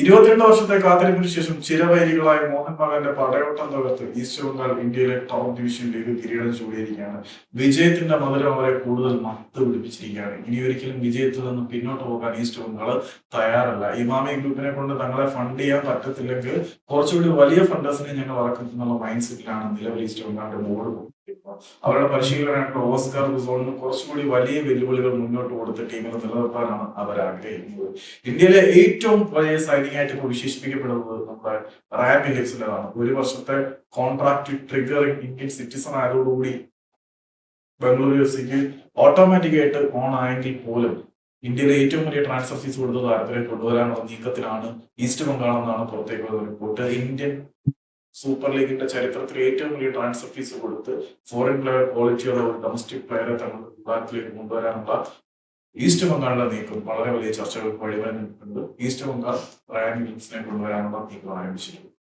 22 വർഷത്തെ കാത്തിരിപ്പിന് ശേഷം ചിരവൈരികളായ മോഹൻ ബഗാന്റെ പടയോട്ടം തകർത്ത് ഈസ്റ്റ് ബംഗാൾ ഇന്ത്യയിലെ ടോപ്പ് ഡിവിഷൻ ലീഗ് കിരീടം ചൂടിയിരിക്കുകയാണ്. വിജയത്തിന്റെ മധുരം അവരെ കൂടുതൽ മത്ത് പിടിപ്പിച്ചിരിക്കുകയാണ്. ഇനി ഒരിക്കലും വിജയത്തിൽ നിന്ന് പിന്നോട്ട് പോകാൻ ഈസ്റ്റ് ബംഗാൾ തയ്യാറല്ല. ഇമാമി ഗ്രൂപ്പിനെ കൊണ്ട് തങ്ങളെ ഫണ്ട് ചെയ്യാൻ പറ്റത്തില്ലെങ്കിൽ കുറച്ചുകൂടി വലിയ ഫണ്ടേഴ്സിനെ ഞങ്ങൾ ഇറക്കും എന്നുള്ള മൈൻഡ് സെറ്റിലാണ് നിലവിൽ ഈസ്റ്റ് ബംഗാളിന്റെ ബോർഡ് പോകുന്നത്. അവരുടെ പരിശീലകനായിട്ടുള്ള ഓസ്കാർ ഗുസോളിന് കുറച്ചുകൂടി വലിയ വെല്ലുവിളികൾ മുന്നോട്ട് കൊടുത്ത് ടീമിനെ നിലനിർത്താനാണ് അവർ ആഗ്രഹിക്കുന്നത്. ഇന്ത്യയിലെ ഏറ്റവും വലിയ സൈനിങ് ആയിട്ട് ഇപ്പോൾ വിശേഷിപ്പിക്കപ്പെടുന്നത് നമ്മുടെ റയാൻ വില്യംസിന്റേതാണ്. ഒരു വർഷത്തെ കോൺട്രാക്ട് ട്രിഗറിംഗ് ഇന്ത്യൻ സിറ്റിസൺ ആയതോടുകൂടി ബംഗളൂരു എഫ് സിക്ക് ഓട്ടോമാറ്റിക് ആയിട്ട് ഓൺ ആയെങ്കിൽ പോലും ഇന്ത്യയിലെ ഏറ്റവും വലിയ ട്രാൻസ്ഫർ ഫീസ് കൊടുത്ത താരത്തിനെ കൊണ്ടുവരാനുള്ള നീക്കത്തിലാണ് ഈസ്റ്റ് ബംഗാൾ എന്നാണ് പുറത്തേക്ക് വരുന്ന റിപ്പോർട്ട്. ഇന്ത്യൻ സൂപ്പർ ലീഗിന്റെ ചരിത്രത്തിൽ ഏറ്റവും വലിയ ട്രാൻസ്ഫർ ഫീസ് കൊടുത്ത് ഫോറിൻ പ്ലെയർ ക്വാളിറ്റിയുള്ള ഒരു ഡൊമസ്റ്റിക് പ്ലെയറെ തങ്ങളുടെ വിഭാഗത്തിലേക്ക് കൊണ്ടുവരാനുള്ള ഈസ്റ്റ് ബംഗാളിന്റെ നീക്കം വളരെ വലിയ ചർച്ചകൾക്ക് വഴിവരുന്നുണ്ട്. ഈസ്റ്റ് ബംഗാൾ റയാൻ വില്യംസിനെ കൊണ്ടുവരാനുള്ള നീക്കം ആരംഭിച്ചിട്ടുണ്ട്.